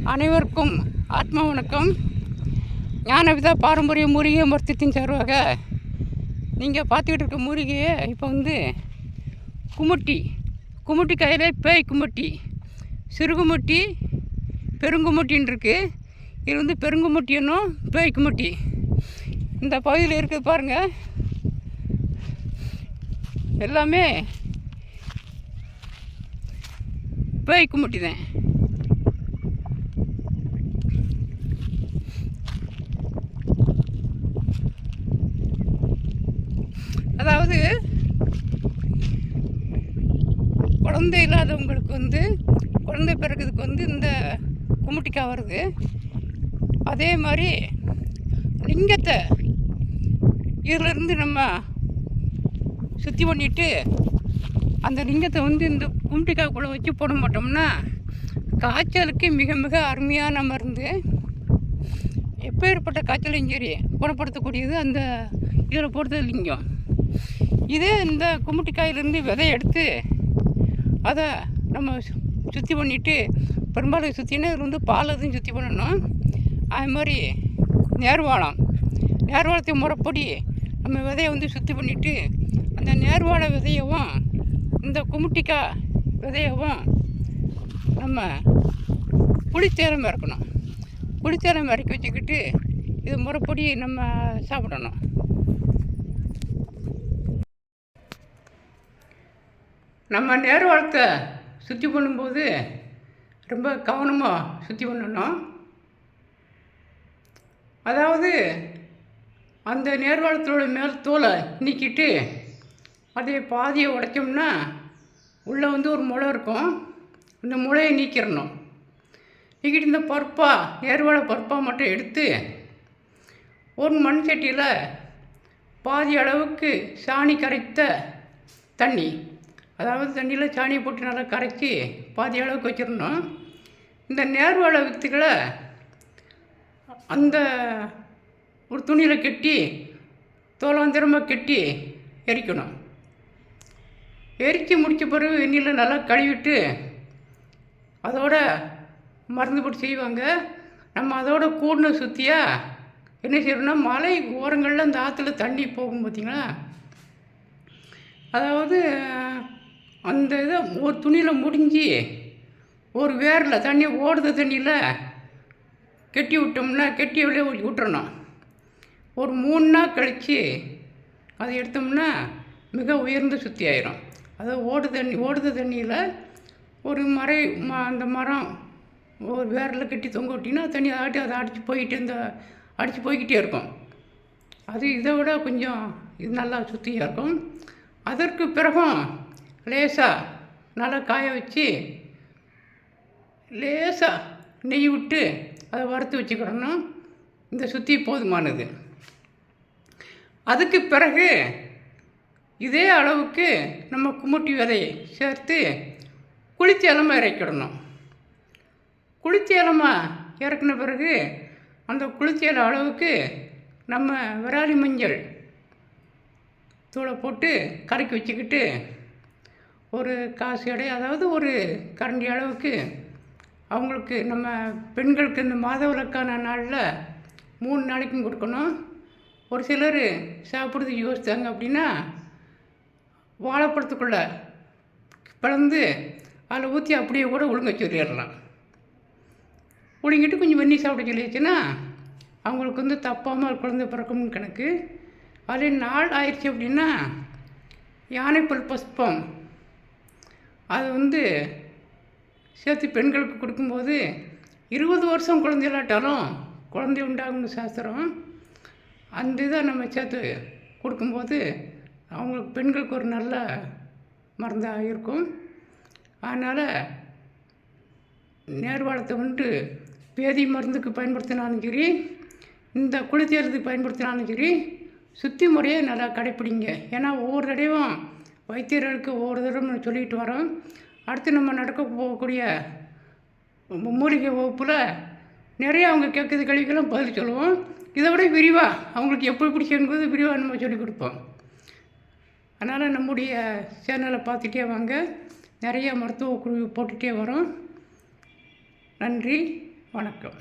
அனைவருக்கும் ஆத்மா வணக்கம். ஞானவிதா பாரம்பரிய மூலிகை மருத்துவத்தின் சார்பாக நீங்கள் பார்த்துக்கிட்டு இருக்க மூலிகையை இப்போ குமுட்டி கையில் பேய் குமுட்டி, சிறுகுமுட்டி, பெருங்குமுட்டின்னு இருக்குது. இது பெருங்குமுட்டி என்னும் பேய் குமுட்டி. இந்த பகுதியில் இருக்குது பாருங்கள், எல்லாமே பேய் குமுட்டி தான். அதாவது குழந்தை இல்லாதவங்களுக்கு குழந்தை பிறகுறதுக்கு இந்த குமுட்டிக்காய் வருது. அதே மாதிரி லிங்கத்தை இதிலிருந்து நம்ம சுற்றி பண்ணிவிட்டு அந்த லிங்கத்தை இந்த குமுட்டிக்காய்க்குள்ளே வச்சு போட மாட்டோம்னா காய்ச்சலுக்கு மிக மிக அருமையான மருந்து. எப்பேற்பட்ட காய்ச்சலும் சரி குணப்படுத்தக்கூடியது அந்த இதில் போடுறது லிங்கம். இதே இந்த குமுட்டிக்காயிலேருந்து விதை எடுத்து அதை நம்ம சுற்றி பண்ணிவிட்டு, பெரும்பாலும் சுற்றினா இதில் பால் எதுவும் சுற்றி பண்ணணும். அது மாதிரி நேர்வாளத்தை முறைப்படி நம்ம விதையை சுற்றி பண்ணிவிட்டு, அந்த நேர்வாழை விதையவும் இந்த குமுட்டிக்காய் விதையவும் நம்ம புளித்தேரம் இறக்கணும். புளித்தேரம் இறக்கி வச்சுக்கிட்டு இது முறைப்படி நம்ம சாப்பிடணும். நம்ம நேர்வாழத்தை சுற்றி பண்ணும்போது ரொம்ப கவனமாக சுற்றி பண்ணணும். அதாவது அந்த நேர்வாழத்தோட மேல் தோலை நீக்கிட்டு அதை பாதியை உடைச்சோம்னா உள்ளே ஒரு முளை இருக்கும். அந்த முளையை நீக்கிடணும். நீக்கிட்டு இந்த நேர்வாழை பருப்பாக மட்டும் எடுத்து ஒரு மண் சட்டியில் பாதி அளவுக்கு சாணி கரைத்த தண்ணி, அதாவது தண்ணியில் சாணியை போட்டு நல்லா கரைச்சி பாதி அளவுக்கு வச்சிடணும். இந்த நேர்வாழை வித்துக்களை அந்த ஒரு துணியில் கட்டி தோலாந்திரமாக கட்டி எரிக்கணும். எரித்து முடித்த பிறகு எண்ணெயில் நல்லா கழுவிட்டு அதோட மருந்து போட்டு செய்வாங்க. நம்ம அதோட கூடின சுற்றியாக என்ன செய்யணும்னா, மலை ஓரங்களில் அந்த ஆற்றுல தண்ணி போகும் பார்த்திங்களா, அதாவது அந்த இதை ஒரு துணியில் முடிஞ்சு ஒரு வேரில் தண்ணி ஓடுத தண்ணியில் கெட்டி விட்டோம்னா கெட்டி வெளியே விட்டுறணும். ஒரு 3 நாள் கழித்து அதை எடுத்தோம்னா மிக உயர்ந்த சுத்தி ஆயிரும். அது ஓடுத தண்ணியில் ஒரு அந்த மரம் ஒரு வேரில் கட்டி தொங்க விட்டிங்கன்னா தண்ணி அதை அடித்து போய்கிட்டே இருக்கும். அது இதை விட கொஞ்சம் இது நல்லா சுத்தியாக இருக்கும். அதற்கு பிறகும் லேசாக நல்லா காய வச்சு லேசாக நெய் விட்டு அதை வறுத்து வச்சுக்கிடணும். இந்த சுத்தி போதுமானது. அதுக்கு பிறகு இதே அளவுக்கு நம்ம குமுட்டி விதையை சேர்த்து குளிர்ச்சி இலமாக இறக்கிடணும். குளிர்ச்சி இலமாக இறக்குன பிறகு அந்த குளிர்ச்சி இலை அளவுக்கு நம்ம விராலி மஞ்சள் தூளை போட்டு கரைக்கி வச்சுக்கிட்டு ஒரு காசு எடை, அதாவது ஒரு கரண்டி அளவுக்கு அவங்களுக்கு நம்ம பெண்களுக்கு இந்த மாதவிலக்கான நாளில் 3 நாளைக்கும் கொடுக்கணும். ஒரு சிலர் சாப்பிட்றது யோசித்தாங்க அப்படின்னா வாழைப்பழத்துக்குள்ளே பிளந்து அதில் ஊற்றி அப்படியே கூட ஒழுங்க சொல்லிடலாம். ஒழுங்கிட்டு கொஞ்சம் வெந்நி சாப்பிட சொல்லிடுச்சுன்னா அவங்களுக்கு தப்பாமல் குழந்தை பிறக்கும்னு கணக்கு. அதே நாள் ஆயிடுச்சு அப்படின்னா யானைப்பல் புஷ்பம் அது சேர்த்து பெண்களுக்கு கொடுக்கும்போது 20 வருஷம் குழந்தை இல்லாட்டாலும் குழந்தை உண்டாகும்னு சாஸ்திரம். அந்த இதை நம்ம சேர்த்து கொடுக்கும்போது அவங்களுக்கு பெண்களுக்கு ஒரு நல்ல மருந்தாக இருக்கும். அதனால் நேர்வாழத்தை பேதி மருந்துக்கு பயன்படுத்தினாலும் சரி, இந்த குளிர்ச்சியறதுக்கு பயன்படுத்தினாலும் சரி, சுத்தி முறையை நல்லா கடைப்பிடிங்க. ஏன்னா ஒவ்வொரு தடவையும் வைத்தியர்களுக்கு ஒவ்வொரு தடவை சொல்லிட்டு வரோம். அடுத்து நம்ம நடக்க போகக்கூடிய மூலிகை வகுப்பில் நிறைய அவங்க கேட்குறது கேள்விக்கெல்லாம் பதில் சொல்லுவோம். இதை விட விரிவாக அவங்களுக்கு எப்படி பிடிச்சிருக்கிறது விரிவாக நம்ம சொல்லிக் கொடுப்போம். அதனால் நம்முடைய சேனலை பார்த்துட்டே வாங்க. நிறைய மருத்துவ குழு போட்டுகிட்டே வரோம். நன்றி, வணக்கம்.